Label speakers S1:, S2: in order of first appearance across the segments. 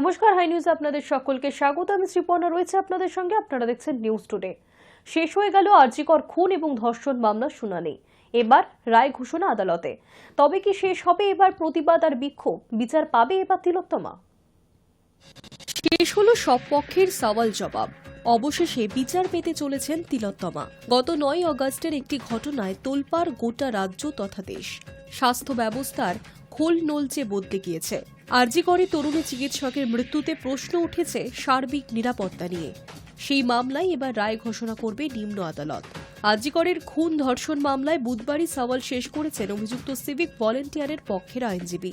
S1: নমস্কার, high news আপনাদের সকলকে স্বাগত। আমি শ্রীপর্ণা রয়েছে আপনাদের সঙ্গে। আপনারা দেখছেন নিউজ টুডে। শেষ হয়ে গেল আরজিকর খুন এবং ধর্ষণ মামলার শুনানি। এবার রায় ঘোষণা আদালতে। তবে কি শেষ হবে এবার প্রতিবাদ আর বিক্ষোভ? বিচার পাবে এবার তিলোত্তমা? শেষ হলো সব পক্ষের সওয়াল জবাব। অবশেষে বিচার পেতে চলেছেন তিলোত্তমা। গত 9 আগস্টের একটি ঘটনায় তোলপাড় গোটা রাজ্য তথা দেশ। স্বাস্থ্য ব্যবস্থার খোল নলচে বদলে গিয়েছে। আরজিকরে তরুণী চিকিৎসকের মৃত্যুতে প্রশ্ন উঠেছে সার্বিক নিরাপত্তা নিয়ে। সেই মামলায় এবার রায় ঘোষণা করবে নিম্ন আদালত। আরজিকরের খুন ধর্ষণ মামলায় বুধবারই সওয়াল শেষ করেছেন অভিযুক্ত সিভিক ভলেন্টিয়ারের পক্ষের আইনজীবী।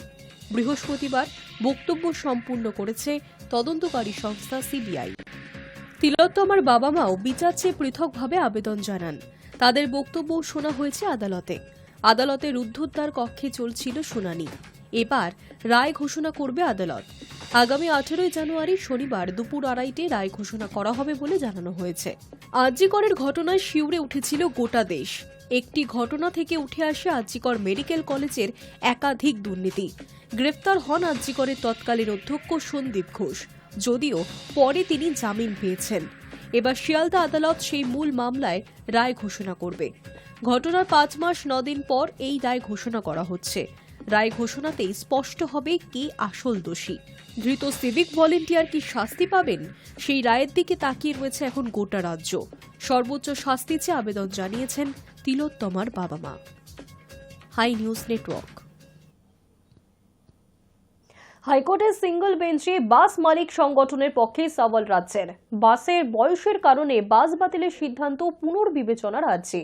S1: বৃহস্পতিবার বক্তব্য সম্পূর্ণ করেছে তদন্তকারী সংস্থা সিবিআই। তিলোত্তমার বাবা মাও বিচার চেয়ে পৃথকভাবে আবেদন জানান। তাদের বক্তব্য শোনা হয়েছে আদালতে। আদালতের রুদ্ধদ্বার কক্ষে চলছিল শুনানি। এবার রায় ঘোষণা করবে আদালত। আগামী 18 জানুয়ারি শনিবার দুপুর 2:30টায় রায় ঘোষণা করা হবে বলে জানানো হয়েছে। আরজিকরের ঘটনায় শিউরে উঠেছিল গোটা দেশ। একটি ঘটনা থেকে উঠে আসে আরজিকর মেডিকেল কলেজের একাধিক দুর্নীতি। গ্রেফতার হন আরজিকরের তৎকালীন অধ্যক্ষ সন্দীপ ঘোষ, যদিও পরে তিনি জামিন পেয়েছেন। এবার শিয়ালদা আদালত সেই মূল মামলায় রায় ঘোষণা করবে। ঘটনার 5 মাস 9 দিন পর এই রায় ঘোষণা করা হচ্ছে। রায় ঘোষণাতেই স্পষ্ট হবে কে আসল দোষী। ধৃত সিভিক ভলেন্টিয়ার কি শাস্তি পাবেন, সেই রায়ের দিকে তাকিয়ে রয়েছে এখন গোটা রাজ্য। সর্বোচ্চ শাস্তি চেয়ে আবেদন জানিয়েছেন তিলোত্তমার বাবা মা। Hi News Network. হাইকোর্টের সিঙ্গল বেঞ্চে বাস মালিক সংগঠনের পক্ষে সওয়াল রাজ্যের। বাসের বয়সের কারণে বাস বাতিলের সিদ্ধান্ত পুনর্বিবেচনার আর্জি।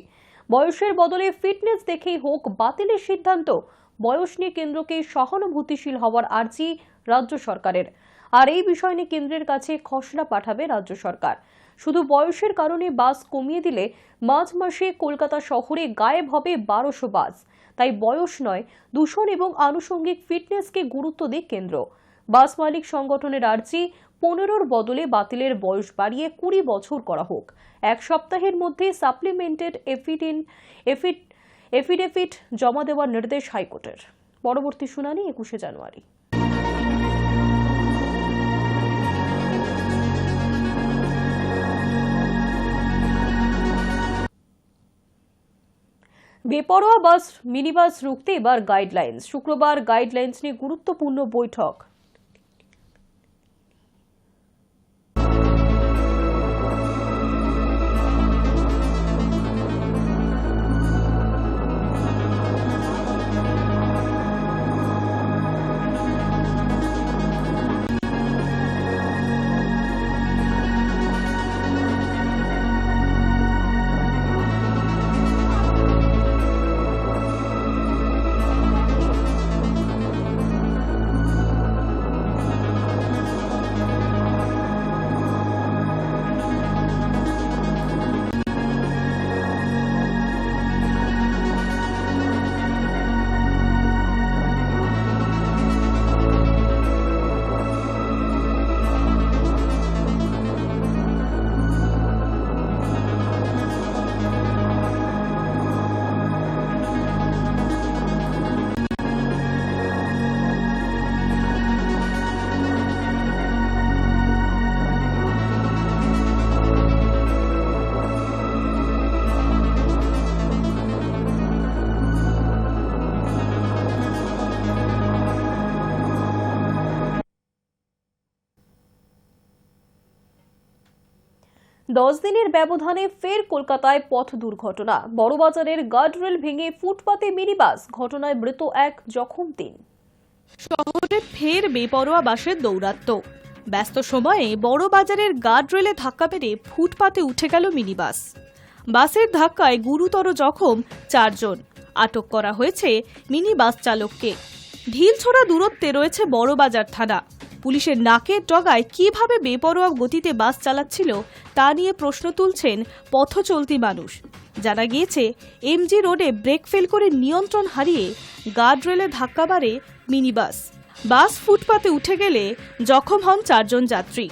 S1: বয়সের বদলে ফিটনেস দেখেই হোক বাতিলের সিদ্ধান্ত। বয়স নিয়ে কেন্দ্রকে সহানুভূতিশীল হওয়ার আর্জি রাজ্য সরকারের। আর এই বিষয় নিয়ে কেন্দ্রের কাছে খসড়া পাঠাবে রাজ্য সরকার। শুধু বয়সের কারণে বাস কমিয়ে দিলে মার্চ মাসে কলকাতা শহরে গায়েব হবে 1200 বাস। তাই বয়স নয়, দূষণ এবং আনুষঙ্গিক ফিটনেসকে গুরুত্ব দিক কেন্দ্র। বাস মালিক সংগঠনের আর্জি 15-র বদলে বাতিলের বয়স বাড়িয়ে 20 বছর করা হোক। 1 সপ্তাহের মধ্যে সাপ্লিমেন্টেড এফিডেভিট জমা দেওয়ার নির্দেশ হাইকোর্টের। পরবর্তী শুনানি 21 জানুয়ারি। বেপরোয়া বাস মিনিবাস রুখতে এবার গাইডলাইন্স। শুক্রবার গাইডলাইন্স নিয়ে গুরুত্বপূর্ণ বৈঠক। দশ দিনের ব্যবধানে ফের কলকাতায় পথ দুর্ঘটনা। বড়বাজারের গার্ডরেল ভেঙে ফুটপাতে মিনিবাস। ঘটনায় মৃত 1, জখম 3।
S2: শহরে ফের বেপরোয়া বাসের দৌরাত্ম্য। ব্যস্ত সময়ে বড়বাজারের গার্ডরেলে ধাক্কা মেরে ফুটপাতে উঠে গেল মিনিবাস। বাসের ধাক্কায় গুরুতর জখম 4 জন। আটক করা হয়েছে মিনিবাস চালককে। ঢিলছোড়া দূরত্বে রয়েছে বড়বাজার থানা। পুলিশের নাকের ডগায় কিভাবে বেপরোয়া গতিতে বাস চালাচ্ছিল তা নিয়ে প্রশ্ন তুলছেন পথচলতি মানুষ। জানা গিয়েছে এমজি রোডে ব্রেক ফেল করে নিয়ন্ত্রণ হারিয়ে গার্ডরেলে ধাক্কা মারে মিনিবাস। বাস ফুটপাতে উঠে গেলে জখম হন 4 জন যাত্রী।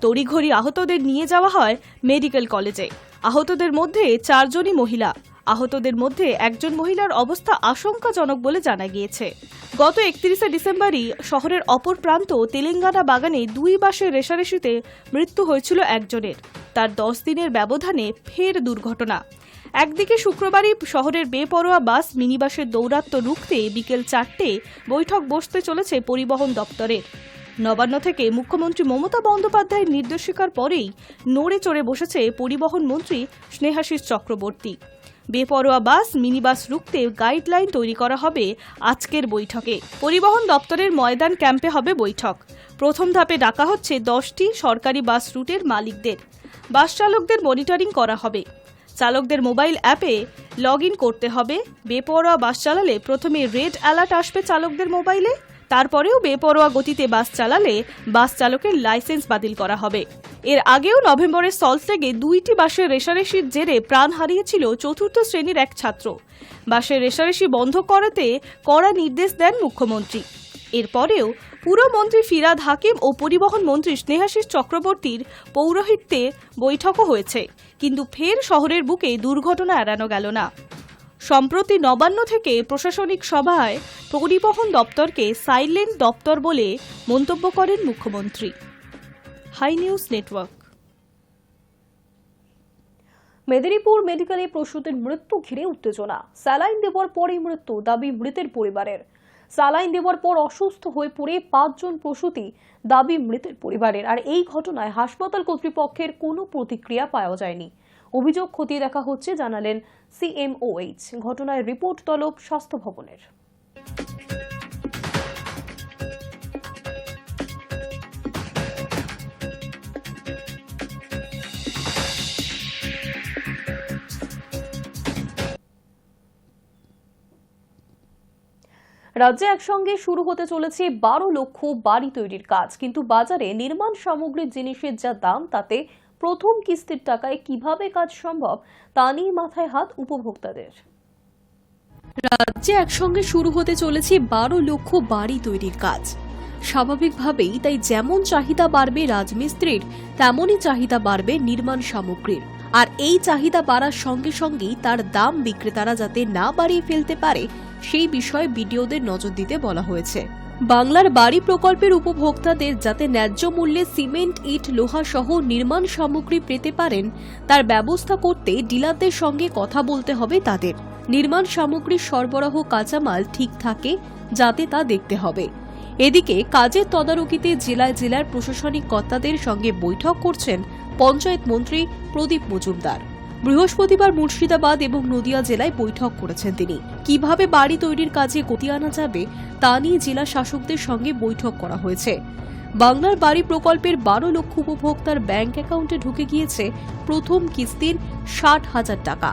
S2: তড়িঘড়ি আহতদের নিয়ে যাওয়া হয় মেডিকেল কলেজে। আহতদের মধ্যে 4 জনই মহিলা। আহতদের মধ্যে একজন মহিলার অবস্থা আশঙ্কাজনক বলে জানা গিয়েছে। গত 31 ডিসেম্বরই শহরের অপর প্রান্ত তেলেঙ্গানা বাগানে 2 বাসের রেষারেষিতে মৃত্যু হয়েছিল একজনের। তার 10 দিনের ব্যবধানে ফের দুর্ঘটনা। একদিকে শুক্রবারই শহরের বেপরোয়া বাস মিনিবাসের দৌরাত্ম্য রুখতে বিকেল 4টে বৈঠক বসতে চলেছে পরিবহন দপ্তরের। নবান্ন থেকে মুখ্যমন্ত্রী মমতা বন্দ্যোপাধ্যায়ের নির্দেশিকার পরেই নড়ে চড়ে বসেছে পরিবহন মন্ত্রী স্নেহাশিস চক্রবর্তী। বেপরোয়া বাস মিনিবাস রুখতে গাইডলাইন তৈরি করা হবে আজকের বৈঠকে। পরিবহন দপ্তরের ময়দান ক্যাম্পে হবে বৈঠক। প্রথম ধাপে ডাকা হচ্ছে 10টি সরকারি বাস রুটের মালিকদের। বাস চালকদের মনিটরিং করা হবে। চালকদের মোবাইল অ্যাপে লগ ইন করতে হবে। বেপরোয়া বাস চালালে প্রথমে রেড অ্যালার্ট আসবে চালকদের মোবাইলে, তারপরেও বেপরোয়া গতিতে বাস চালালে বাস চালকের লাইসেন্স বাতিল করা হবে। এর আগেও নভেম্বরের সল্টলেকে 2টি বাসের রেষারেষির জেরে প্রাণ হারিয়েছিল 4র্থ শ্রেণীর এক ছাত্র। বাসের রেষারেষি বন্ধ করাতে কড়া নির্দেশ দেন মুখ্যমন্ত্রী। এরপরেও পুরমন্ত্রী ফিরাদ হাকিম ও পরিবহন মন্ত্রী স্নেহাশিস চক্রবর্তীর পৌরোহিত্যে বৈঠকও হয়েছে, কিন্তু ফের শহরের বুকে দুর্ঘটনা এড়ানো গেল না। সম্প্রতি নবান্ন থেকে প্রশাসনিক সভায় পরিবহন দপ্তরকে সাইলেন্ট দপ্তর বলে মন্তব্য করেন মুখ্যমন্ত্রী। High News network.
S1: মেদিনীপুর মেডিকেলে প্রসূতির মৃত্যু ঘিরে উত্তেজনা। স্যালাইন দেওয়ার পরেই মৃত্যু, দাবি মৃতের পরিবারের। স্যালাইন দেওয়ার পর অসুস্থ হয়ে পড়ে 5 জন প্রসূতি, দাবি মৃতের পরিবারের। আর এই ঘটনায় হাসপাতাল কর্তৃপক্ষের কোনো প্রতিক্রিয়া পাওয়া যায়নি। অভিযোগ খতিয়ে দেখা হচ্ছে জানালেন CMOH। ঘটনায় রিপোর্ট তলব স্বাস্থ্য ভবনের। রাজ্যে একসঙ্গে শুরু হতে চলেছে 12 লক্ষ বাড়ি তৈরির কাজ, কিন্তু বাজারে নির্মাণ সামগ্রীর জিনিসের যা দাম তাতে প্রথম কিস্তির টাকায় কিভাবে কাজ সম্ভব তা নিয়ে মাথায় হাত উপভোক্তাদের।
S3: রাজ্যে একসঙ্গে শুরু হতে চলেছে 12 লক্ষ বাড়ি তৈরির কাজ। স্বাভাবিকভাবেই তাই যেমন চাহিদা বাড়বে রাজমিস্ত্রির, তেমনই চাহিদা বাড়বে নির্মাণ সামগ্রীর। আর এই চাহিদা বাড়ার সঙ্গে সঙ্গেই তার দাম বিক্রেতারা যাতে না বাড়িয়ে ফেলতে পারে সেই বিষয়ে বিডিওদের নজর দিতে বলা হয়েছে। বাংলার বাড়ি প্রকল্পের উপভোক্তাদের যাতে ন্যায্য মূল্যে সিমেন্ট, ইট, লোহা সহ নির্মাণ সামগ্রী পেতে পারেন তার ব্যবস্থা করতে ডিলারদের সঙ্গে কথা বলতে হবে তাদের। নির্মাণ সামগ্রীর সরবরাহ কাঁচামাল ঠিক থাকে যাতে তা দেখতে হবে। এদিকে কাজের তদারকিতে জেলায় জেলার প্রশাসনিক কর্তাদের সঙ্গে বৈঠক করছেন পঞ্চায়েত মন্ত্রী প্রদীপ মজুমদার। বৃহস্পতিবার মুর্শিদাবাদ এবং নদিয়া জেলায় বৈঠক করেছেন তিনি। কিভাবে বাড়ি তৈরির কাজে গতি আনা যাবে তা নিয়ে জেলা শাসকদের সঙ্গে বৈঠক করা হয়েছে। বাংলার বাড়ি প্রকল্পের 12 লক্ষ উপভোক্তার ব্যাংক অ্যাকাউন্টে ঢুকে গিয়েছে প্রথম কিস্তির 60,000 টাকা।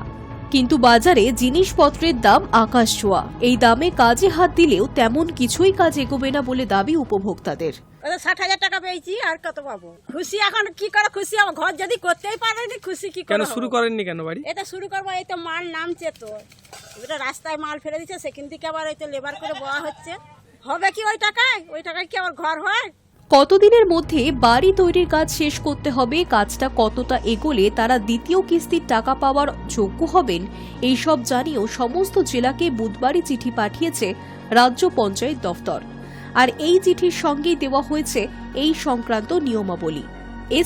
S3: কিন্তু বাজারে জিনিসপত্রের দাম আকাশ ছোঁয়া। এই দামে কাজে হাত দিলেও তেমন কিছুই কাজ এগোবে না বলে দাবি উপভোক্তাদের।
S4: 60,000 টাকা পেয়েছি, আর কত পাবো? খুশি এখন কি করে খুশি? আমার ঘর যদি করতেই পারেনি, খুশি কি করে?
S5: কেন শুরু করেননি কেন বাড়ি?
S4: এটা শুরু করবো, এই তো মাল নামছে, তো এটা রাস্তায় মাল ফেলে দিচ্ছে, সেখান থেকে আবার এই তো লেবার করে বয়া হচ্ছে। হবে কি ওই টাকায়? ওই টাকায় কি আমার ঘর হয়?
S3: কতদিনের মধ্যে বাড়ি তৈরির কাজ শেষ করতে হবে, কাজটা কতটা এগোলে তারা দ্বিতীয় কিস্তির টাকা পাওয়ার যোগ্য হবেন, এইসব জানিয়েও সমস্ত জেলাকে বুধবারই চিঠি পাঠিয়েছে রাজ্য পঞ্চায়েত দফতর। আর এই চিঠির সঙ্গেই দেওয়া হয়েছে এই সংক্রান্ত নিয়মাবলী।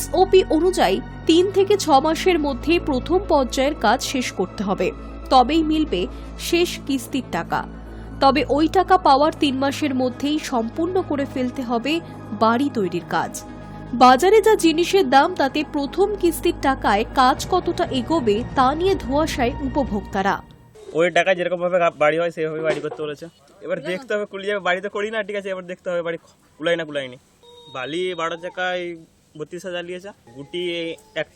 S3: SOP অনুযায়ী 3 থেকে 6 মাসের মধ্যে প্রথম পর্যায়ের কাজ শেষ করতে হবে, তবেই মিলবে শেষ কিস্তির টাকা। তবে ওই টাকা পাওয়ার 3 মাসের মধ্যেই সম্পূর্ণ করে ফেলতে হবে বাড়ি তৈরির কাজ। বাজারে যা জিনিসের দাম তাতে প্রথম কিস্তির টাকায় কাজ কতটা এগোবে তা নিয়ে ধোঁয়াশায় উপভোক্তারা।
S6: ওই টাকায় যেরকম ভাবে বাড়ি হয় সেভাবে বাড়ি করতে বলেছে। এবার দেখতে হবে, কুলিয়ে যাবে, বাড়িতে করি না, ঠিক আছে, এবার দেখতে হবে বাড়ি কুলাই না কুলাইনি। বালি 12 চাকায় 32,000 নিয়েছে, গুটি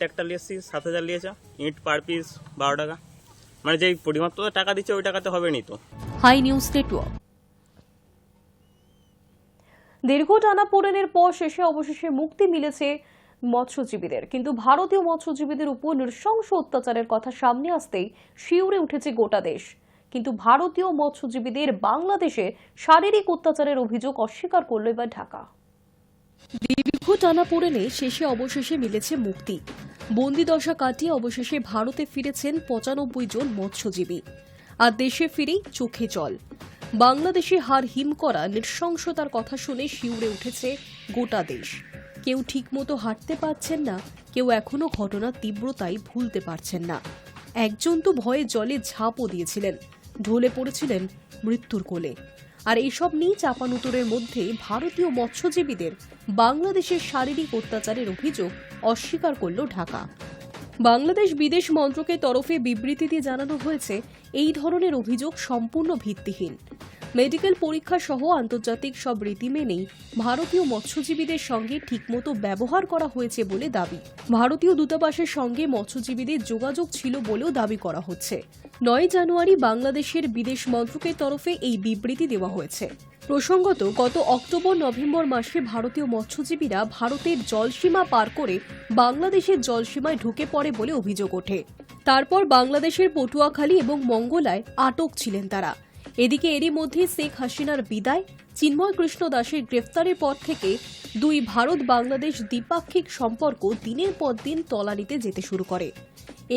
S6: একটা নিয়েছি 7,000 নিয়েছে, ইট পার পিস 12 টাকা। মানে যেই পরিমাপ তো টাকা দিচ্ছে ওই টাকাতে হবে নি তো।
S3: Hi News Network.
S1: দীর্ঘ টানাপোড়েনের পর শেষে অবশেষে মুক্তি মিলেছে মৎস্যজীবীদের, কিন্তু ভারতীয় মৎস্যজীবীদের উপর নৃশংস অত্যাচারের কথা সামনে আসতেই শিউরে উঠেছে গোটা দেশ। কিন্তু ভারতীয় মৎস্যজীবীদের বাংলাদেশে শারীরিক অত্যাচারের অভিযোগ অস্বীকার করল এবার ঢাকা।
S3: দীর্ঘ টানাপোড়েনে শেষে অবশেষে মিলেছে মুক্তি। বন্দিদশা কাটিয়ে অবশেষে ভারতে ফিরেছেন 95 জন মৎস্যজীবী। আর দেশে ফিরেই চোখে জল। বাংলাদেশে হার হিম করা নৃশংসতার কথা শুনে শিউরে উঠেছে গোটা দেশ। কেউ ঠিকমতো হাঁটতে পারছেন না, কেউ এখনো ঘটনার তীব্রতায় ভুলতে পারছেন না। একজন তো ভয়ে জলে ঝাঁপও দিয়েছিলেন, ঢলে পড়েছিলেন মৃত্যুর কোলে। আর এইসব নিয়ে চাপানুতরের মধ্যে ভারতীয় মৎস্যজীবীদের বাংলাদেশের শারীরিক অত্যাচারের অভিযোগ অস্বীকার করল ঢাকা। বাংলাদেশ বিদেশ মন্ত্রকের তরফে বিবৃতিতে জানানো হয়েছে, এই ধরনের অভিযোগ সম্পূর্ণ ভিত্তিহীন। মেডিকেল পরীক্ষা সহ আন্তর্জাতিক সব রীতি মেনেই ভারতীয় মৎস্যজীবীদের সঙ্গে ঠিকমতো ব্যবহার করা হয়েছে বলে দাবি। ভারতীয় দূতাবাসের সঙ্গে মৎস্যজীবীদের যোগাযোগ ছিল বলেও দাবি করা হচ্ছে। 9 জানুয়ারি বাংলাদেশের বিদেশ মন্ত্রকের তরফে এই বিবৃতি দেওয়া হয়েছে। প্রসঙ্গত, গত অক্টোবর-নভেম্বর মাসে ভারতীয় মৎস্যজীবীরা ভারতের জলসীমা পার করে বাংলাদেশের জলসীমায় ঢুকে পড়ে বলে অভিযোগ ওঠে। তারপর বাংলাদেশের পটুয়াখালী এবং মঙ্গলায় আটক ছিলেন তারা। এদিকে এরই মধ্যে শেখ হাসিনার বিদায়, চিন্ময় কৃষ্ণ দাসের গ্রেফতারের পর থেকে দুই ভারত বাংলাদেশ দ্বিপাক্ষিক সম্পর্ক দিনের পর দিন তলানিতে যেতে শুরু করে।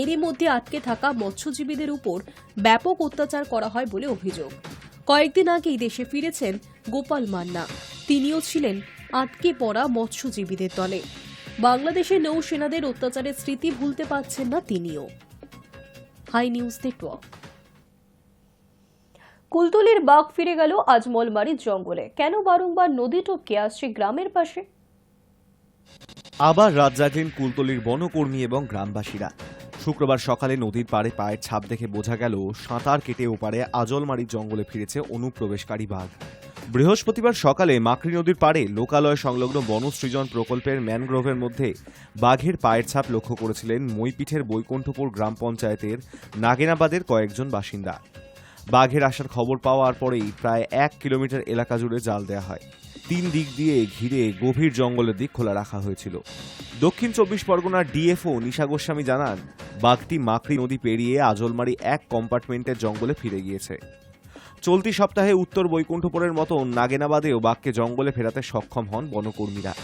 S3: এরই মধ্যে আটকে থাকা মৎস্যজীবীদের উপর ব্যাপক অত্যাচার করা হয় বলে অভিযোগ। কয়েকদিন আগেই দেশে ফিরেছেন গোপাল মান্না। তিনিও ছিলেন আটকে পড়া মৎস্যজীবীদের দলে। বাংলাদেশের নৌসেনাদের অত্যাচারের স্মৃতি ভুলতে পারছেন না তিনিও। High News network.
S1: কুলতলির বাঘ ফিরে গেল আজমলমারির জঙ্গলে। কেন বারংবার নদী টপকে আসছে গ্রামের পাশে?
S5: আবার রাত জাগলেন কুলতলির বনকর্মী এবং গ্রামবাসীরা। শুক্রবার সকালে নদীর পাড়ে পায়ের ছাপ দেখে বোঝা গেল সাঁতার কেটে ওপারে আজলমারির জঙ্গলে ফিরেছে অনুপ্রবেশকারী বাঘ। বৃহস্পতিবার সকালে মাকড়ি নদীর পাড়ে লোকালয় সংলগ্ন বনসৃজন প্রকল্পের ম্যানগ্রোভের মধ্যে বাঘের পায়ের ছাপ লক্ষ্য করেছিলেন মইপিঠের বৈকুণ্ঠপুর গ্রাম পঞ্চায়েতের নাগেনাবাদের কয়েকজন বাসিন্দা। বাঘের আসার খবর পাওয়ার পরেই প্রায় 1 কিলোমিটার এলাকা জুড়ে জাল দেওয়া হয়। 3 দিক দিয়ে ঘিরে গভীর জঙ্গলের দিক খোলা রাখা হয়েছিল। দক্ষিণ 24 পরগনার ডিএফও নিশা গোস্বামী জানান, বাঘটি মাকড়ি নদী পেরিয়ে আজলমারি 1 কম্পার্টমেন্টের জঙ্গলে ফিরে গিয়েছে। চলতি সপ্তাহে উত্তর বৈকুণ্ঠপুরের মতো নাগেনাবাদেও বাঘকে জঙ্গলে ফেরাতে সক্ষম হন বনকর্মীরা।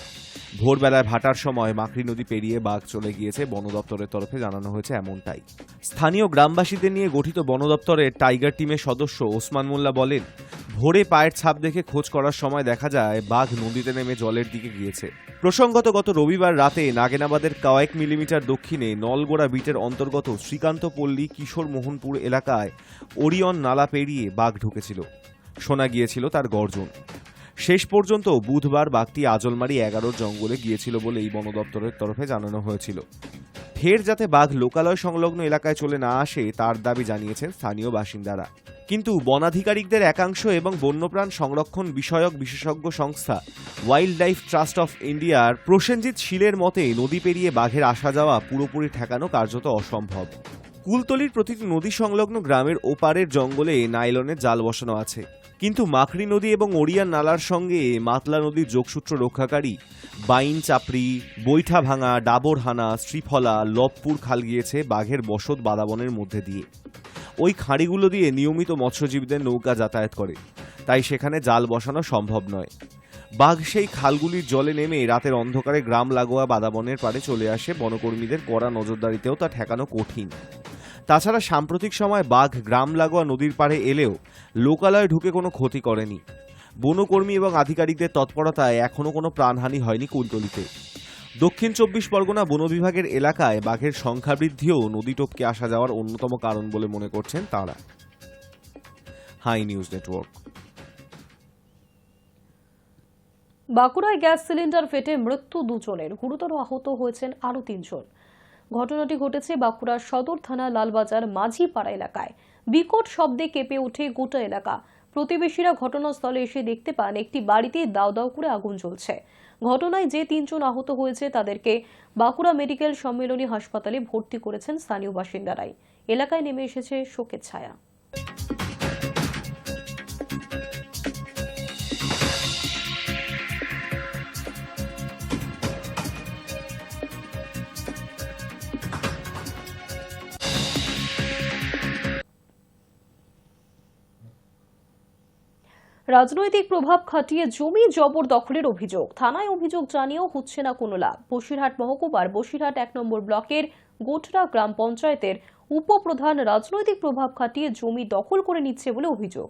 S5: ভোরবেলায় ভাটার সময় মাকড়ি নদী পেরিয়ে বাঘ চলে গিয়েছে বন দপ্তরের তরফে জানানো হয়েছে এমনটাই। স্থানীয় গ্রামবাসীদের নিয়ে গঠিত বন দপ্তরের টাইগার টিমের সদস্য ওসমান মোল্লা বলেন, ভোরে পায়ের ছাপ দেখে খোঁজ করার সময় দেখা যায় বাঘ নদীতে নেমে জলের দিকে গিয়েছে। প্রসঙ্গত, গত রবিবার রাতে নাগেনাবাদের কয়েক মিলিমিটার দক্ষিণে নলগোড়া বিটের অন্তর্গত শ্রীকান্তপল্লী কিশোর মোহনপুর এলাকায় ওরিয়ন নালা পেরিয়ে বাঘ ঢুকেছিল। শোনা গিয়েছিল তার গর্জন। শেষ পর্যন্ত বুধবার বাঘটি আজলমারি 11 জঙ্গলে গিয়েছিল বলে এই বন দপ্তরের তরফে জানানো হয়েছিল। ফের যাতে বাঘ লোকালয় সংলগ্ন এলাকায় চলে না আসে তার দাবি জানিয়েছেন স্থানীয় বাসিন্দারা। কিন্তু বনাধিকারিকদের একাংশ এবং বন্যপ্রাণ সংরক্ষণ বিষয়ক বিশেষজ্ঞ সংস্থা ওয়াইল্ড লাইফ ট্রাস্ট অফ ইন্ডিয়ার প্রসেনজিৎ শীলের মতে নদী পেরিয়ে বাঘের আসা যাওয়া পুরোপুরি ঠেকানো কার্যত অসম্ভব। কুলতলির প্রতিটি নদী সংলগ্ন গ্রামের ওপারের জঙ্গলে নাইলনের জাল বসানো আছে, কিন্তু মাকড়ি নদী এবং ওড়িয়ান নালার সঙ্গে মাতলা নদীর যোগসূত্র রক্ষাকারী বাইন চাপড়ি, বৈঠা ভাঙা, ডাবরহানা, শ্রীফলা, লবপুর খাল গিয়েছে বাঘের বসত বাদাবনের মধ্যে দিয়ে। ওই খাঁড়িগুলো দিয়ে নিয়মিত মৎস্যজীবীদের নৌকা যাতায়াত করে, তাই সেখানে জাল বসানো সম্ভব নয়। বাঘ সেই খালগুলির জলে নেমে রাতের অন্ধকারে গ্রাম লাগোয়া বাদাবনের পাড়ে চলে আসে। বনকর্মীদের কড়া নজরদারিতেও তা ঠেকানো কঠিন। তাছাড়া সাম্প্রতিক সময় বাঘ গ্রাম লাগোয়া নদীর পাড়ে এলেও লোকালয়ে ঢুকে কোনো ক্ষতি করেনি। বনকর্মী এবং আধিকারিকদের তৎপরতায় এখনও কোনো প্রাণহানি হয়নি কুলতলিতে। দক্ষিণ 24 পরগনা বন বিভাগের এলাকায় বাঘের সংখ্যা বৃদ্ধিও নদী টপকে আসা যাওয়ার অন্যতম কারণ বলে মনে করছেন তাঁরা। Hi News Network.
S1: বাঁকুড়ায় গ্যাস সিলিন্ডার ফেটে মৃত্যু 2 জনের, গুরুতর আহত হয়েছেন আরও 3 জন। ঘটনাটি ঘটেছে বাঁকুড়ার সদর থানা লালবাজার মাঝিপাড়া এলাকায়। বিকট শব্দে কেঁপে ওঠে গোটা এলাকা। প্রতিবেশীরা ঘটনাস্থলে এসে দেখতে পান একটি বাড়িতে দাউ দাউ করে আগুন জ্বলছে। ঘটনায় যে 3 জন আহত হয়েছে তাদেরকে বাঁকুড়া মেডিকেল সম্মিলনী হাসপাতালে ভর্তি করেছেন স্থানীয় বাসিন্দারাই। এলাকায় নেমে এসেছে শোকের ছায়া। রাজনৈতিক প্রভাব খাটিয়ে জমি জবরদখলের অভিযোগ, থানায় অভিযোগ জানিয়েও হচ্ছে না কোনো লাভ। বসিরহাট মহকুমার বসিরহাট 1 নম্বর ব্লকের গোটরা গ্রাম পঞ্চায়েতের উপপ্রধান রাজনৈতিক প্রভাব খাটিয়ে জমি দখল করে নিচ্ছে বলে অভিযোগ।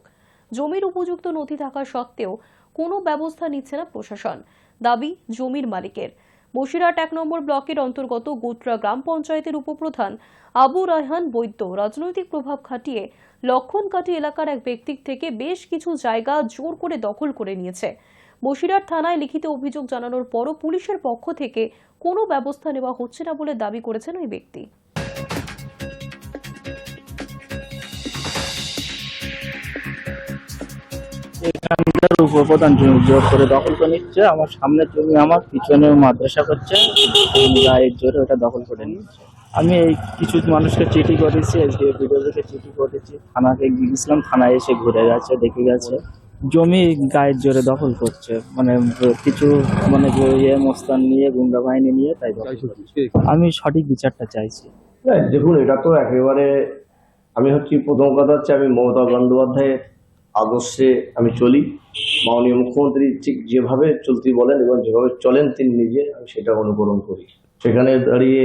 S1: জমির উপযুক্ত নথি থাকা সত্ত্বেও কোনো ব্যবস্থা নিচ্ছে না প্রশাসন, দাবি জমির মালিকের। বসিরহাট 1 নম্বর ব্লকের অন্তর্গত গোটরা গ্রাম পঞ্চায়েতের উপপ্রধান আবু রায়হান বৈদ্য রাজনৈতিক প্রভাব খাটিয়ে লক্ষণকাটি এলাকার এক ব্যক্তি থেকে বেশ কিছু জায়গা জোর করে দখল করে নিয়েছে। বসিরহাট থানায় লিখিত অভিযোগ জানানোর পরও পুলিশের পক্ষ থেকে কোনো ব্যবস্থা নেওয়া হচ্ছে না বলে দাবি করেছেন ওই ব্যক্তি।
S7: এখানকার উপপ্রধান জমি জোর করে দখল করে নিচ্ছে। আমার সামনে জমি, আমার পিছনে মাদ্রাসা করছে, গায়ের জোরে ওটা দখল করে নিচ্ছে। আমি এই কিছু মানুষকে চিঠি করেছি, বিডিওকে চিঠি করেছি, থানাকে গিয়েছিলাম, থানায় এসে ঘুরে গেছে, দেখে গেছে জমি গায়ের জোরে দখল করছে। মানে কিছু মানে মোস্তান নিয়ে, গুন্ডা বাহিনী নিয়ে, তাই দখল করছে। আমি সঠিক বিচারটা চাইছি।
S8: দেখুন, এটা তো একেবারে প্রথম কথা হচ্ছে আমি মমতা বন্দ্যোপাধ্যায়ের আদর্শে আমি চলি। মাননীয় মুখ্যমন্ত্রী ঠিক যেভাবে চলতে বলেন এবং যেভাবে চলেন তিনি নিজে, আমি সেটা অনুকরণ করি। সেখানে দাঁড়িয়ে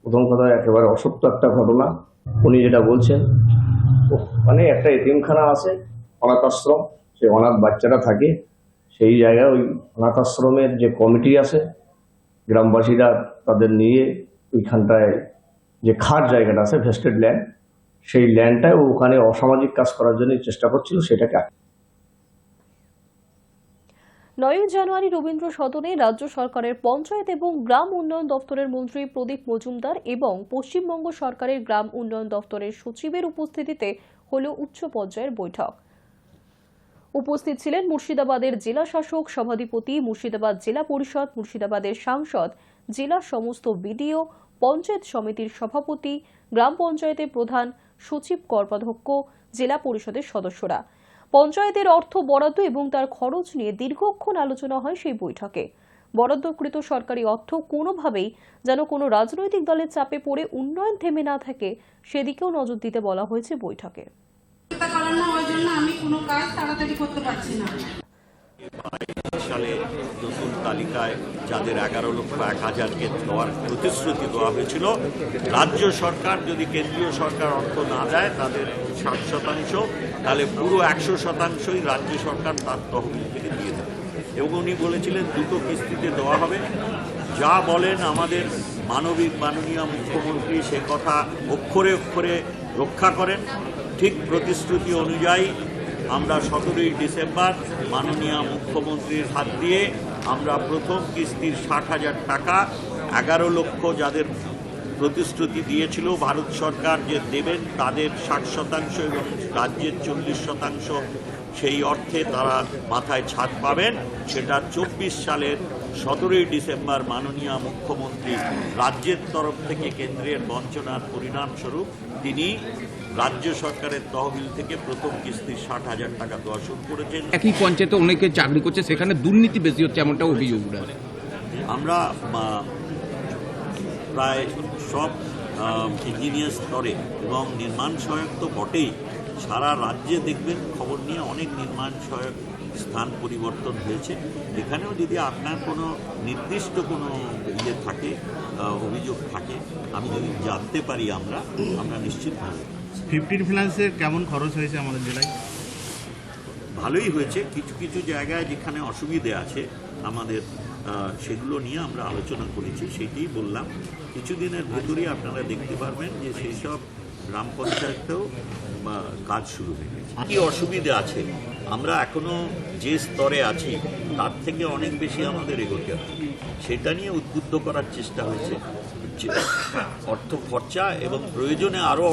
S8: প্রথম কথা একেবারে অসত্য একটা ঘটনা উনি যেটা বলছেন। মানে একটা এতিমখানা আছে, অনাথ আশ্রম, সেই অনাথ বাচ্চারা থাকে সেই জায়গায়। ওই অনাথ আশ্রমের যে কমিটি আছে, গ্রামবাসীরা তাদের নিয়ে ওইখানটায় যে খাট জায়গাটা আছে, ভেস্টেড ল্যান্ড, সেই ল্যান্ডটায় ওখানে অসামাজিক কাজ করার জন্য চেষ্টা করছিল, সেটাকে
S1: 9 জানুয়ারি রবীন্দ্র সদনে রাজ্য সরকারের পঞ্চায়েত এবং গ্রাম উন্নয়ন দপ্তরের মন্ত্রী প্রদীপ মজুমদার এবং পশ্চিমবঙ্গ সরকারের গ্রাম উন্নয়ন দপ্তরের সচিবের উপস্থিতিতে হল উচ্চ পর্যায়ের বৈঠক। উপস্থিত ছিলেন মুর্শিদাবাদের জেলা শাসক, সভাধিপতি, মুর্শিদাবাদ জেলা পরিষদ, মুর্শিদাবাদের সাংসদ, জেলার সমস্ত বিডিও, পঞ্চায়েত সমিতির সভাপতি, গ্রাম পঞ্চায়েতের প্রধান, সচিব, কর্মাধ্যক্ষ, জেলা পরিষদের সদস্যরা। পঞ্চায়েতের অর্থ বরাদ্দ এবং তার খরচ নিয়ে দীর্ঘক্ষণ আলোচনা হয় সেই বৈঠকে। বরাদ্দকৃত সরকারি অর্থ কোনোভাবেই যেন কোনো রাজনৈতিক দলের চাপে পড়ে উন্নয়ন থেমে না থাকে, সেদিকেও নজর দিতে বলা হয়েছে বৈঠকে।
S9: সালে নতুন তালিকায় যাদের 11,01,000কে দেওয়ার প্রতিশ্রুতি দেওয়া হয়েছিল, রাজ্য সরকার যদি কেন্দ্রীয় সরকার অর্থ না দেয় তাদের 60%, তাহলে পুরো 100%ই রাজ্য সরকার তার তহবিল থেকে দিয়ে দেবে। এবং উনি বলেছিলেন 2টো কিস্তিতে দেওয়া হবে। যা বলেন আমাদের মাননীয় মুখ্যমন্ত্রী সে কথা অক্ষরে অক্ষরে রক্ষা করেন। ঠিক প্রতিশ্রুতি অনুযায়ী আমরা 17ই ডিসেম্বর মাননীয় মুখ্যমন্ত্রীর হাত দিয়ে আমরা প্রথম কিস্তির 60,000 টাকা, 11 লক্ষ যাদের প্রতিশ্রুতি দিয়েছিল ভারত সরকার যে দেবেন তাদের 60% এবং রাজ্যের 40%, সেই অর্থে তারা মাথায় ছাদ পাবেন। সেটা 24 সালের 17ই ডিসেম্বর মাননীয় মুখ্যমন্ত্রী রাজ্যের তরফ থেকে কেন্দ্রের বঞ্চনার পরিণামস্বরূপ তিনি রাজ্য সরকারের তহবিল থেকে প্রথম কিস্তির 60,000 টাকা দেওয়া শুরু করেছেন।
S10: একই পঞ্চায়েতে অনেকে চাকরি করছে, সেখানে দুর্নীতি বেশি হচ্ছে এমনটা অভিযোগ উঠেছে।
S9: আমরা প্রায় সব ইঞ্জিনিয়ার স্তরে এবং নির্মাণ সহায়ক তো বটেই, সারা রাজ্যে দেখবেন খবর নিয়ে অনেক নির্মাণ সহায়ক স্থান পরিবর্তন হয়েছে। এখানেও যদি আপনার কোনো নির্দিষ্ট কোনো ইয়ে থাকে, অভিযোগ থাকে, আমি যদি জানতে পারি আমরা নিশ্চিতভাবে।
S11: 15 ফিনান্সের কেমন খরচ হয়েছে আমাদের জেলায়?
S9: ভালোই হয়েছে। কিছু কিছু জায়গায় যেখানে অসুবিধে আছে আমাদের সেগুলো নিয়ে আমরা আলোচনা করেছি। সেটাই বললাম, কিছুদিনের ভেতরেই আপনারা দেখতে পারবেন যে সেই সব গ্রাম পঞ্চায়েতেও কাজ শুরু হয়ে গেছে। কী অসুবিধে আছে, আমরা এখনও যে স্তরে আছি তার থেকে অনেক বেশি আমাদের এগোতে হবে। সেটা নিয়ে উদ্বুদ্ধ করার চেষ্টা হয়েছে। অর্থ খরচা এবং প্রয়োজনে আরও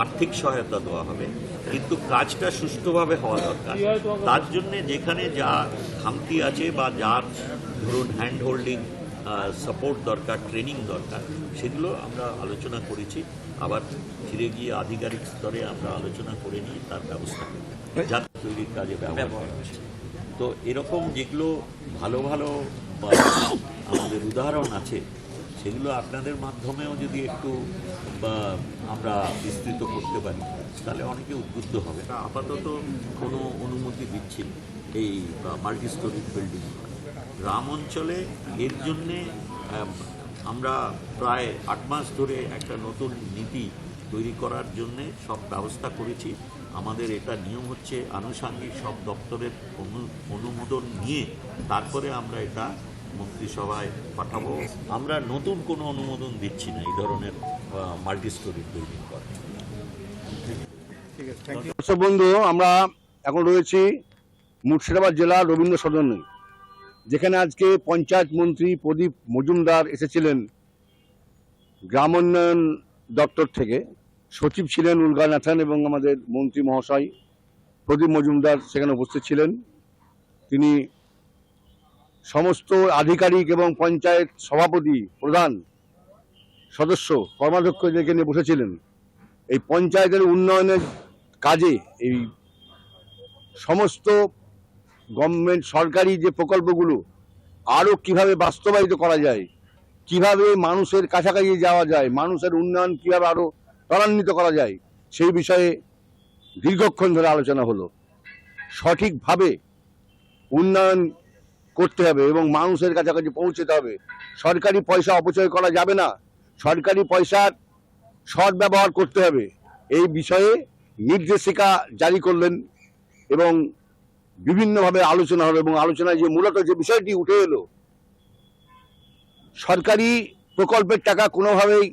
S9: আর্থিক সহায়তা দেওয়া হবে, কিন্তু কাজটা সুষ্ঠুভাবে হওয়া দরকার। তার জন্যে যেখানে যা খামতি আছে বা যার ধরুন হ্যান্ড হোল্ডিং সাপোর্ট দরকার, ট্রেনিং দরকার, সেগুলো আমরা আলোচনা করেছি। আবার ফিরে গিয়ে আধিকারিক স্তরে আমরা আলোচনা করে নিয়ে তার ব্যবস্থা করি, যাতে তৈরির কাজে ব্যবহার করা হচ্ছে। তো এরকম যেগুলো ভালো ভালো আমাদের উদাহরণ আছে সেগুলো আপনাদের মাধ্যমেও যদি একটু আমরা বিস্তৃত করতে পারি তাহলে অনেকে উদ্বুদ্ধ হবে। আপাতত কোনো অনুমতি দিচ্ছি এই মাল্টি স্টোরি বিল্ডিং। গ্রাম অঞ্চলে এর জন্যে আমরা প্রায় 8 মাস ধরে একটা নতুন নীতি তৈরি করার জন্যে সব ব্যবস্থা করেছি। আমাদের এটা নিয়ম হচ্ছে আনুষঙ্গিক সব দপ্তরের অনুমোদন নিয়ে তারপরে আমরা এটা মন্ত্রিসভায় পাঠাবো। আমরা নতুন কোনো অনুমোদন দিচ্ছি না এই ধরনের মাল্টি স্টোরি বিল্ডিং করার।
S12: দর্শক বন্ধু, আমরা এখন রয়েছি মুর্শিদাবাদ জেলার রবীন্দ্র সদনে, যেখানে আজকে পঞ্চায়েত মন্ত্রী প্রদীপ মজুমদার এসেছিলেন গ্রাম উন্নয়ন দপ্তর থেকে। সচিব ছিলেন উলগানাথন এবং আমাদের মন্ত্রী মহাশয় প্রদীপ মজুমদার সেখানে উপস্থিত ছিলেন। তিনি সমস্ত আধিকারিক এবং পঞ্চায়েত সভাপতি, প্রধান, সদস্য, কর্মাধ্যক্ষদেরকে নিয়ে বসেছিলেন। এই পঞ্চায়েতের উন্নয়নের কাজে এই সমস্ত গভর্নমেন্ট সরকারি যে প্রকল্পগুলো আরও কিভাবে বাস্তবায়িত করা যায়, কিভাবে মানুষের কাছাকাছি যাওয়া যায়, মানুষের উন্নয়ন কিভাবে আরও ত্বরান্বিত করা যায়, সেই বিষয়ে দীর্ঘক্ষণ ধরে আলোচনা হলো। সঠিকভাবে উন্নয়ন করতে হবে এবং মানুষের কাছাকাছি পৌঁছতে হবে। সরকারি পয়সা অপচয় করা যাবে না, সরকারি পয়সার সৎ ব্যবহার করতে হবে, এই বিষয়ে নির্দেশিকা জারি করলেন এবং বিভিন্নভাবে আলোচনা হলো। এবং আলোচনায় যে মূলত যে বিষয়টি উঠে এলো, সরকারি প্রকল্পের টাকা কোনোভাবেই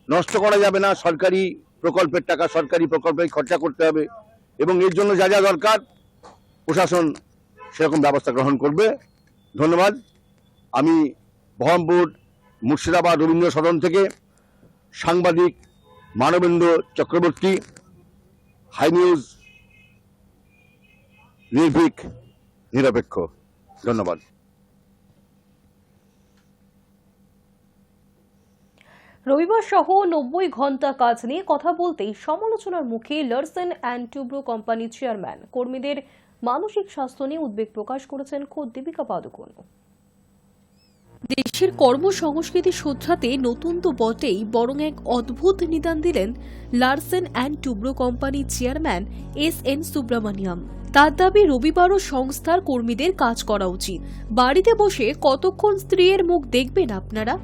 S12: নষ্ট করা যাবে না। সরকারি প্রকল্পের টাকা সরকারি প্রকল্পে খরচা করতে হবে এবং এর জন্য যা যা দরকার প্রশাসন সেরকম ব্যবস্থা গ্রহণ করবে। ধন্যবাদ। আমি বহরমপুর মুর্শিদাবাদ রবীন্দ্র সদন থেকে সাংবাদিক মানবেন্দ্র চক্রবর্তী, হাই নিউজ, নির্ভীক, নিরপেক্ষ। ধন্যবাদ।
S1: রবিবার সহ 90 ঘন্টা কাজ নিয়ে কথা বলতেই সমালোচনার মুখে লারসেন অ্যান্ড টুব্রো কোম্পানির চেয়ারম্যান। কর্মীদের মানসিক স্বাস্থ্য নিয়ে উদ্বেগ প্রকাশ করেছেন খোদ দীপিকা পাদুকোন।
S3: দেশের কর্মসংস্কৃতি শোধরাতে নতুন তো বটেই, বরং এক অদ্ভুত নিদান দিলেন লারসেন অ্যান্ড টুব্রো কোম্পানির চেয়ারম্যান এস.এন. সুব্রামানিয়াম। তার দাবি, রবিবারও সংস্থার কর্মীদের কাজ করা উচিত। বাড়িতে বসে কতক্ষণ স্ত্রীর মুখ দেখবেন আপনারা?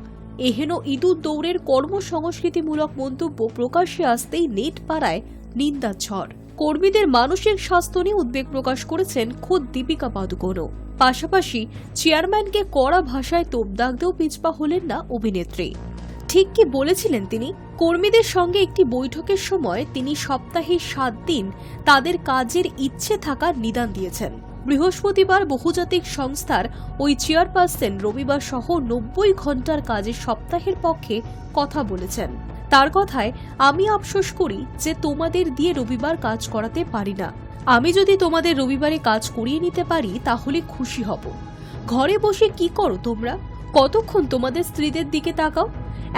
S3: এহেন ইঁদুর দৌড়ের কর্মসংস্কৃতিমূলক মন্তব্য প্রকাশ্যে আসতেই নেট পাড়ায় নিন্দার ঝড়। কর্মীদের মানসিক স্বাস্থ্য নিয়ে উদ্বেগ প্রকাশ করেছেন খোদ দীপিকা পাদুকোনও। পাশাপাশি চেয়ারম্যানকে কড়া ভাষায় তোপ দাগতেও পিছপা হলেন না অভিনেত্রী। ঠিক কি বলেছিলেন তিনি? কর্মীদের সঙ্গে একটি বৈঠকের সময় তিনি সপ্তাহে 7 দিন তাদের কাজের ইচ্ছে থাকার নিদান দিয়েছেন। বৃহস্পতিবার বহুজাতিক সংস্থার ওই চেয়ারপারসন রবিবার সহ 90 ঘন্টার কাজের সপ্তাহের পক্ষে কথা বলেছেন। তার কথায়, আমি আফসোস করি যে তোমাদের দিয়ে রবিবার কাজ করাতে পারি না। আমি যদি তোমাদের রবিবারে কাজ করিয়ে নিতে পারি তাহলে খুশি হব। ঘরে বসে কি করো তোমরা? কতক্ষণ তোমাদের স্ত্রীদের দিকে তাকাও?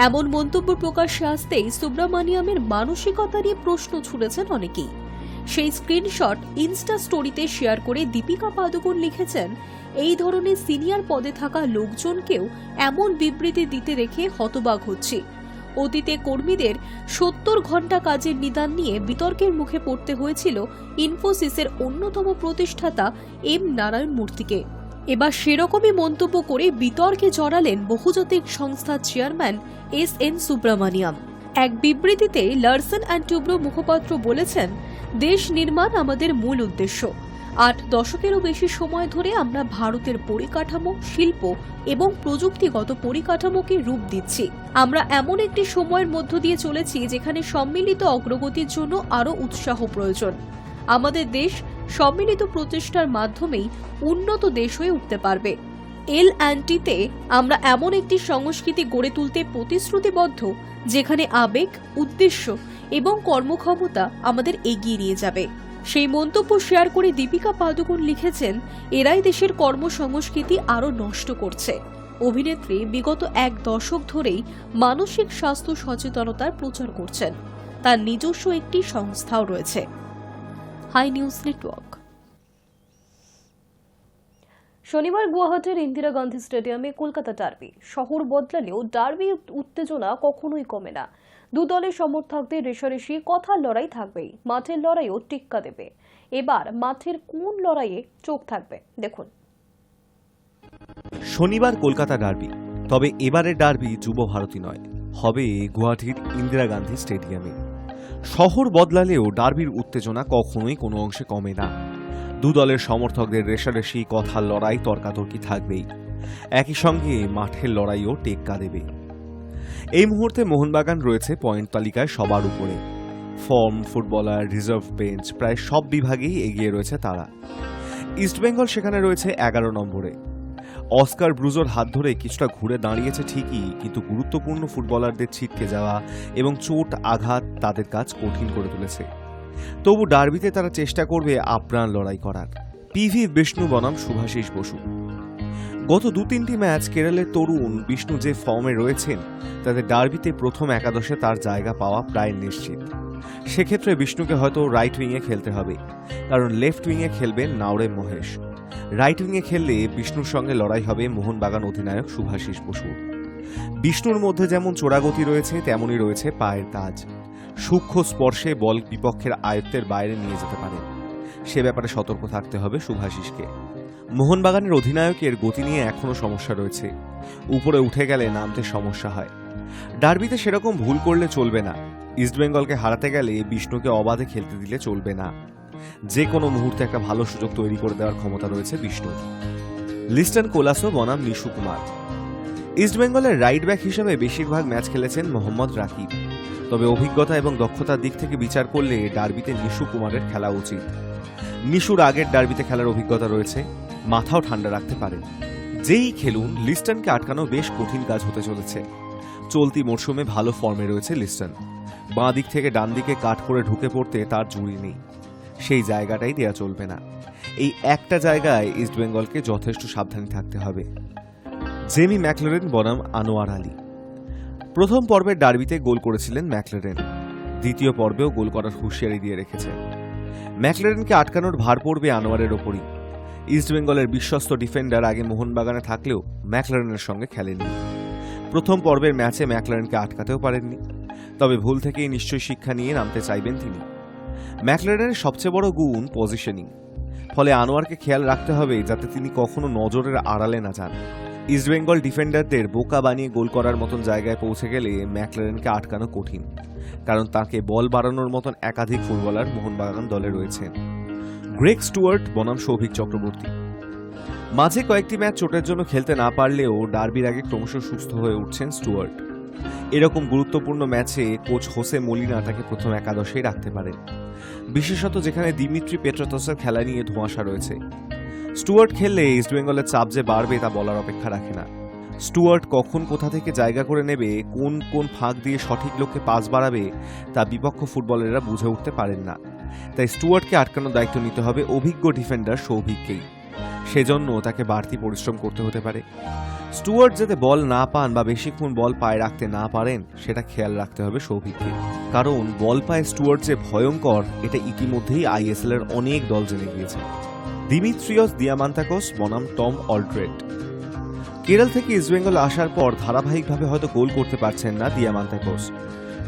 S3: এমন মন্তব্য প্রকাশ্যে আসতেই সুব্রামানিয়ামের মানসিকতা নিয়ে প্রশ্ন ছুড়েছেন অনেকেই। সেই স্ক্রিনশট ইনস্টা স্টোরিতে শেয়ার করে দীপিকা পাদুকোন লিখেছেন, এই ধরনের সিনিয়র পদে থাকা লোকজনকেও এমন বিবৃতি দিতে দেখে হতবাক হচ্ছি। অতীতে কর্মীদের 70 ঘন্টা কাজের নিদান নিয়ে বিতর্কের মুখে পড়তে হয়েছিল ইনফোসিসের অন্যতম প্রতিষ্ঠাতা এম নারায়ণ মূর্তিকে। এবার সেরকমই মন্তব্য করে বিতর্কে জড়ালেন বহুজাতিক সংস্থার চেয়ারম্যান এস.এন. সুব্রামানিয়াম। এক বিবৃতিতে লারসেন অ্যান্ড টুব্রো মুখপাত্র বলেছেন, দেশ নির্মাণ আমাদের মূল উদ্দেশ্য। 8 দশকেরও বেশি সময় ধরে আমরা ভারতের পরিকাঠামো, শিল্প এবং প্রযুক্তিগত পরিকাঠামোকে রূপ দিচ্ছি। আমরা এমন একটি সময়ের মধ্য দিয়ে চলেছি যেখানে সম্মিলিত অগ্রগতির জন্য আরও উৎসাহ প্রয়োজন। আমাদের দেশ সম্মিলিত প্রচেষ্টার মাধ্যমেই উন্নত দেশ হয়ে উঠতে পারবে। L&Tতে আমরা এমন একটি সংস্কৃতি গড়ে তুলতে প্রতিশ্রুতিবদ্ধ যেখানে আবেগ, উদ্দেশ্য এবং কর্মক্ষমতা আমাদের এগিয়ে নিয়ে যাবে। সেই মন্তব্য শেয়ার করে দীপিকা পাদুকোন লিখেছেন, এরাই দেশের কর্মসংস্কৃতি আরও নষ্ট করছে। অভিনেত্রী বিগত 1 দশক ধরেই মানসিক স্বাস্থ্য সচেতনতার প্রচার করছেন। তার নিজস্ব একটি সংস্থাও রয়েছে, হাই নিউজ নেটওয়ার্ক।
S1: শনিবার গুয়াহাটির ইন্দিরা গান্ধী স্টেডিয়ামে কলকাতা ডার্বি। শহর বদলালেও ডার্বি উত্তেজনা কখনোই কমে না। দু দলের সমর্থকদের রেষারেষি, কথার লড়াই থাকবেই, মাঠের লড়াইও টিক্কা দেবে। এবার মাঠের কোন লড়াইয়ে চোখ থাকবে দেখুন।
S5: শনিবার কলকাতা ডার্বি, তবে এবারের ডার্বি যুব ভারতী নয়, হবে গুয়াহাটির ইন্দিরা গান্ধী স্টেডিয়ামে। শহর বদলালেও ডার্বির উত্তেজনা কখনোই কোনো অংশে কমে না। দু দলের সমর্থকদের রেষারেষি, কথার লড়াই, তর্কাতর্কি থাকবেই। একই সঙ্গে মাঠের লড়াইও টেক্কা দেবে। এই মুহূর্তে মোহনবাগান রয়েছে পয়েন্ট তালিকায় সবার উপরে। ফর্ম, ফুটবলার, রিজার্ভ বেঞ্চ প্রায় সব বিভাগেই এগিয়ে রয়েছে তারা। ইস্টবেঙ্গল সেখানে রয়েছে 11 নম্বরে। অস্কার ব্রুজোর হাত ধরে কিছুটা ঘুরে দাঁড়িয়েছে ঠিকই, কিন্তু গুরুত্বপূর্ণ ফুটবলারদের ছিটকে যাওয়া এবং চোট আঘাত তাদের কাজ কঠিন করে তুলেছে। তবু ডার্বিতে তারা চেষ্টা করবে আপ্রাণ লড়াই করার। পিভি বিষ্ণু বনাম শুভাশিস বসু। গত 2-3টি ম্যাচ কেরলের তরুণ বিষ্ণু যে ফর্মে রয়েছেন, তাদের ডার্বিতে প্রথম একাদশে তার জায়গা পাওয়া প্রায় নিশ্চিত। সেক্ষেত্রে বিষ্ণুকে হয়তো রাইট উইংয়ে খেলতে হবে, কারণ লেফট উইংয়ে খেলবেন নাওরেম মহেশ। রাইট উইংয়ে খেললে বিষ্ণুর সঙ্গে লড়াই হবে মোহনবাগান অধিনায়ক শুভাশিস বসু। বিষ্ণুর মধ্যে যেমন চোরাগতি রয়েছে, তেমনই রয়েছে পায়ের কাজ। সূক্ষ্ম স্পর্শে বল বিপক্ষের আয়ত্তের বাইরে নিয়ে যেতে পারে। সে ব্যাপারে সতর্ক থাকতে হবে শুভাশিসকে। মোহনবাগানের অধিনায়কের গতি নিয়ে এখনও সমস্যা রয়েছে। উপরে উঠে গেলে নামতে সমস্যা হয়। ডার্বিতে সেরকম ভুল করলে চলবে না। ইস্টবেঙ্গলকে হারাতে গেলে বিষ্ণুকে অবাধে খেলতে দিলে চলবে না। যে কোনো মুহূর্তে একটা ভালো সুযোগ তৈরি করে দেওয়ার ক্ষমতা রয়েছে বিষ্ণুর। লিস্টন কোলাসো বনাম নিশু কুমার। ইস্টবেঙ্গলের রাইট ব্যাক হিসেবে বেশিরভাগ ম্যাচ খেলেছেন মোহাম্মদ রাকিব। তবে অভিজ্ঞতা এবং দক্ষতার দিক থেকে বিচার করলে ডার্বিতে নিশু কুমারের খেলা উচিত। নিশুর আগের ডার্বিতে খেলার অভিজ্ঞতা রয়েছে, মাথাও ঠান্ডা রাখতে পারেন। যেই খেলুন, লিস্টনকে আটকানো বেশ কঠিন কাজ হতে চলেছে। চলতি মরশুমে ভালো ফর্মে রয়েছে লিস্টন। বাঁ দিক থেকে ডান দিকে কাট করে ঢুকে পড়তে তার জুড়ি নেই। সেই জায়গাটাই দেয়া চলবে না। এই একটা জায়গায় ইস্টবেঙ্গলকে যথেষ্ট সাবধানী থাকতে হবে। জেমি ম্যাকলারেন বনাম আনোয়ার আলী। প্রথম পর্বের ডার্বিতে গোল করেছিলেন ম্যাকলারেন। দ্বিতীয় পর্বেও গোল করার হুঁশিয়ারি দিয়ে রেখেছে। ম্যাকলারেনকে আটকানোর ভার পড়বে আনোয়ারের ওপরই। ইস্টবেঙ্গলের বিশ্বস্ত ডিফেন্ডার আগে মোহনবাগানে থাকলেও ম্যাকলারেনের সঙ্গে খেলেননি। প্রথম পর্বের ম্যাচে ম্যাকলারেনকে আটকাতেও পারেননি। তবে ভুল থেকেই নিশ্চয়ই শিক্ষা নিয়ে নামতে চাইবেন তিনি। ম্যাকলারেনের সবচেয়ে বড় গুণ পজিশনিং। ফলে আনোয়ারকে খেয়াল রাখতে হবে যাতে তিনি কখনো নজরের আড়ালে না যান। ইস্টবেঙ্গল ডিফেন্ডারদের বোকা বানিয়ে গোল করার মতন জায়গায় পৌঁছে গেলে ম্যাকলারেনকে আটকানো কঠিন, কারণ তাকে বল বাড়ানোর মতন একাধিক ফুটবলার মোহনবাগান দলে রয়েছেন। গ্রেগ স্টুয়ার্ট বনাম সৌভিক চক্রবর্তী। মাঝে কয়েকটি ম্যাচ চোটের জন্য খেলতে না পারলেও ডার্বির আগে ক্রমশ সুস্থ হয়ে উঠছেন স্টুয়ার্ট। এরকম গুরুত্বপূর্ণ ম্যাচে কোচ হোসে মোলিনা তাকে প্রথম একাদশেই রাখতে পারেন, বিশেষত যেখানে দিমিত্রি পেট্রাতসের খেলা নিয়ে ধোঁয়াশা রয়েছে। স্টুয়ার্ট খেললে ইস্টবেঙ্গলের চাপ যে বাড়বে তা বলার অপেক্ষা রাখে না। স্টুয়ার্ট কখন কোথা থেকে জায়গা করে নেবে, কোন কোন ফাঁক দিয়ে সঠিক লক্ষ্যে পাস বাড়াবে, তা বিপক্ষ ফুটবলাররা বুঝে উঠতে পারেন না। তাই স্টুয়ার্টকে আটকানোর দায়িত্ব নিতে হবে অভিজ্ঞ ডিফেন্ডার সৌভিককেই। সেজন্য তাকে বাড়তি পরিশ্রম করতে হতে পারে। স্টুয়ার্ট যাতে বল না পান বা বেশিক্ষণ বল পায়ে রাখতে না পারেন, সেটা খেয়াল রাখতে হবে সৌভিককে। কারণ বল পায়ে স্টুয়ার্ট যে ভয়ঙ্কর, এটা ইতিমধ্যেই আইএসএল এর অনেক দল জেনে গিয়েছে। দিমিত্রিয়স দিয়ামান্তাকোস বনাম টম অলড্রেড। কেরল থেকে ইস্টবেঙ্গল আসার পর ধারাবাহিকভাবে হয়তো গোল করতে পারছেন না দিয়ামান্তাকোস,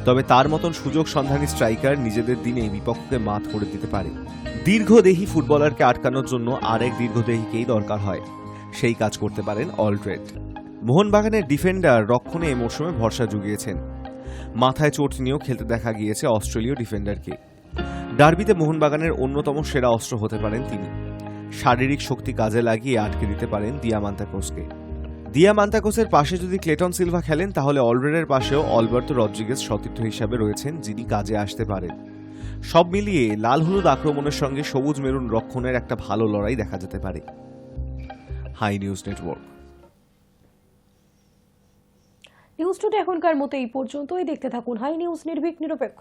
S5: তবে তার মতন সুযোগ সন্ধানী স্ট্রাইকার নিজেদের দিনে বিপক্ষকে মাত করে দিতে পারে। দীর্ঘদেহী ফুটবলারকে আটকানোর জন্য আরেক দীর্ঘদেহীকেই দরকার হয়। সেই কাজ করতে পারেন অলড্রেড। মোহনবাগানের ডিফেন্ডার রক্ষণে এ মরশুমে ভরসা জুগিয়েছেন। মাথায় চোট নিয়েও খেলতে দেখা গিয়েছে অস্ট্রেলীয় ডিফেন্ডারকে। ডার্বিতে মোহনবাগানের অন্যতম সেরা অস্ত্র হতে পারেন তিনি। শারীরিক শক্তি কাজে লাগিয়ে আটকে দিতে পারেন দিয়ামান্তাকোসকে। দিয়ামান্তাকোসের পাশে যদি ক্লেটন সিলভা খেলেন, তাহলে অলরেডের পাশেও অলবার্তো রদ্রিগেজ সতীর্থ হিসাবে রয়েছেন, যিনি কাজে আসতে পারেন। সব মিলিয়ে লাল হলুদ আক্রমণের সঙ্গে সবুজ মেরুন রক্ষণের একটা ভালো লড়াই দেখা যেতে পারে। Hi News Network.
S1: News today এখনকার মতো এই পর্যন্তই। দেখতে থাকুন হাই নিউজ, নির্ভীক নিরপেক্ষ।